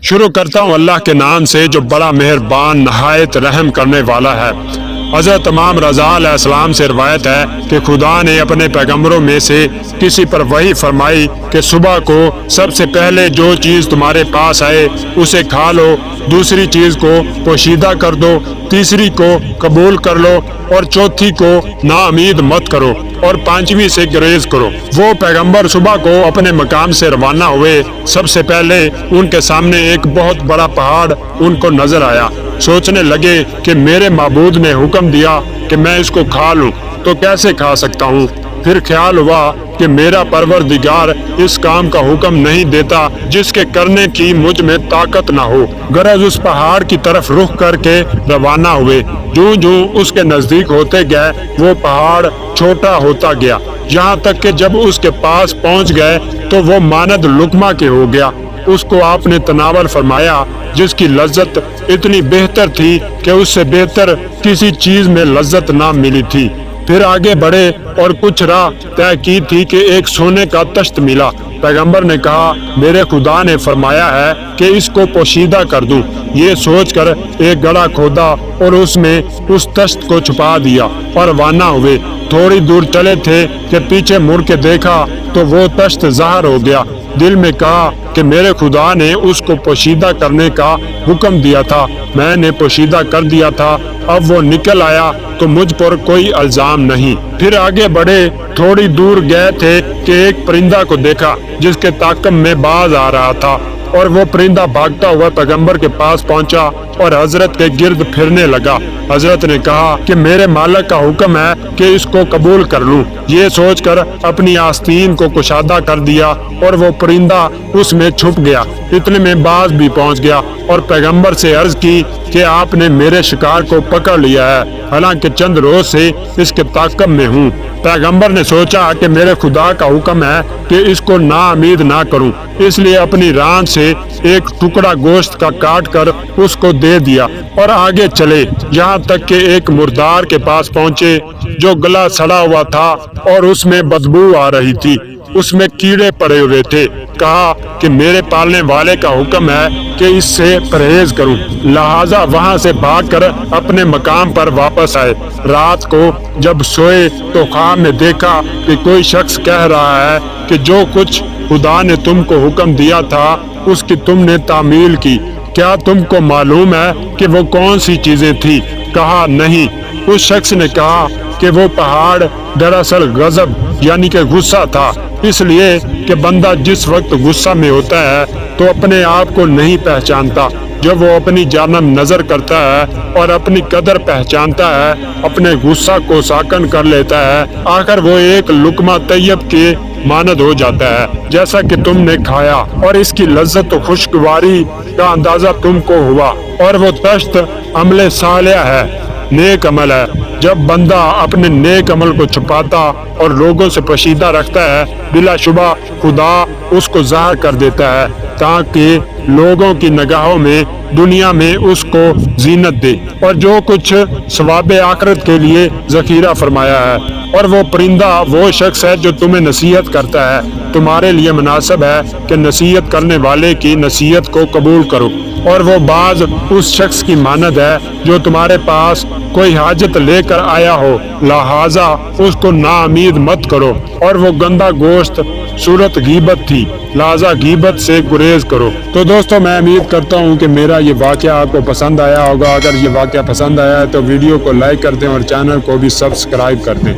شروع کرتا ہوں اللہ کے نام سے جو بڑا مہربان نہایت رحم کرنے والا ہے۔ حضرت امام رضا علیہ السلام سے روایت ہے کہ خدا نے اپنے پیغمبروں میں سے کسی پر وحی فرمائی کہ صبح کو سب سے پہلے جو چیز تمہارے پاس آئے اسے کھا لو، دوسری چیز کو پوشیدہ کر دو، تیسری کو قبول کر لو اور چوتھی کو ناامید مت کرو اور پانچویں سے گریز کرو۔ وہ پیغمبر صبح کو اپنے مقام سے روانہ ہوئے، سب سے پہلے ان کے سامنے ایک بہت بڑا پہاڑ ان کو نظر آیا۔ سوچنے لگے کہ میرے معبود نے حکم دیا کہ میں اس کو کھا لوں تو کیسے کھا سکتا ہوں؟ پھر خیال ہوا کہ میرا پروردگار اس کام کا حکم نہیں دیتا جس کے کرنے کی مجھ میں طاقت نہ ہو۔ غرض اس پہاڑ کی طرف رخ کر کے روانہ ہوئے۔ جوں جوں اس کے نزدیک ہوتے گئے وہ پہاڑ چھوٹا ہوتا گیا، یہاں تک کہ جب اس کے پاس پہنچ گئے تو وہ مانند لقمہ کے ہو گیا۔ اس کو آپ نے تناول فرمایا جس کی لذت اتنی بہتر تھی کہ اس سے بہتر کسی چیز میں لذت نہ ملی تھی۔ پھر آگے بڑھے اور کچھ راہ طے کی تھی کہ ایک سونے کا تشت ملا۔ پیغمبر نے کہا میرے خدا نے فرمایا ہے کہ اس کو پوشیدہ کر دوں۔ یہ سوچ کر ایک گڑھا کھودا اور اس میں اس تشت کو چھپا دیا اور روانہ ہوئے۔ تھوڑی دور چلے تھے کہ پیچھے مڑ کے دیکھا تو وہ تشت ظاہر ہو گیا۔ دل میں کہا کہ میرے خدا نے اس کو پوشیدہ کرنے کا حکم دیا تھا، میں نے پوشیدہ کر دیا تھا، اب وہ نکل آیا تو مجھ پر کوئی الزام نہیں۔ پھر آگے بڑھے، تھوڑی دور گئے تھے کہ ایک پرندہ کو دیکھا جس کے طاقم میں باز آ رہا تھا، اور وہ پرندہ بھاگتا ہوا پیغمبر کے پاس پہنچا اور حضرت کے گرد پھرنے لگا۔ حضرت نے کہا کہ میرے مالک کا حکم ہے کہ اس کو قبول کر لوں۔ یہ سوچ کر اپنی آستین کو کشادہ کر دیا اور وہ پرندہ اس میں چھپ گیا۔ اتنے میں باز بھی پہنچ گیا اور پیغمبر سے عرض کی کہ آپ نے میرے شکار کو پکڑ لیا ہے، حالانکہ چند روز سے اس کے طاقم میں ہوں۔ پیغمبر نے سوچا کہ میرے خدا کا حکم ہے کہ اس کو ناامید نہ کروں، اس لیے اپنی ران سے ایک ٹکڑا گوشت کا کاٹ کر اس کو دے دیا اور آگے چلے، یہاں تک کہ ایک مردار کے پاس پہنچے جو گلا سڑا ہوا تھا اور اس میں بدبو آ رہی تھی، اس میں کیڑے پڑے ہوئے تھے۔ کہا کہ میرے پالنے والے کا حکم ہے کہ اس سے پرہیز کروں، لہذا وہاں سے بھاگ کر اپنے مقام پر واپس آئے۔ رات کو جب سوئے تو خواب میں دیکھا کہ کوئی شخص کہہ رہا ہے کہ جو کچھ خدا نے تم کو حکم دیا تھا اس کی تم نے تعمیل کی، کیا تم کو معلوم ہے کہ وہ کون سی چیزیں تھی؟ کہا نہیں۔ اس شخص نے کہا کہ وہ پہاڑ دراصل غضب یعنی کہ غصہ تھا، اس لیے کہ بندہ جس وقت غصہ میں ہوتا ہے تو اپنے آپ کو نہیں پہچانتا، جب وہ اپنی جانب نظر کرتا ہے اور اپنی قدر پہچانتا ہے اپنے غصہ کو ساکن کر لیتا ہے، آخر وہ ایک لقمہ طیب کے مانند ہو جاتا ہے جیسا کہ تم نے کھایا، اور اس کی لذت و خوشگواری کا اندازہ تم کو ہوا، اور وہ تشت عمل صالح ہے، نیک عمل ہے۔ جب بندہ اپنے نیک عمل کو چھپاتا اور لوگوں سے پوشیدہ رکھتا ہے، بلا شبہ خدا اس کو ظاہر کر دیتا ہے تاکہ لوگوں کی نگاہوں میں دنیا میں اس کو زینت دے، اور جو کچھ ثواب آخرت کے لیے ذخیرہ فرمایا ہے۔ اور وہ پرندہ وہ شخص ہے جو تمہیں نصیحت کرتا ہے، تمہارے لیے مناسب ہے کہ نصیحت کرنے والے کی نصیحت کو قبول کرو، اور وہ باز اس شخص کی مانند ہے جو تمہارے پاس کوئی حاجت لے کر آیا ہو، لہذا اس کو ناامید مت کرو، اور وہ گندا گوشت صورت غیبت تھی، لہذا غیبت سے گریز کرو۔ تو دوستو میں امید کرتا ہوں کہ میرا یہ واقعہ آپ کو پسند آیا ہوگا۔ اگر یہ واقعہ پسند آیا ہے تو ویڈیو کو لائک کر دیں اور چینل کو بھی سبسکرائب کر دیں۔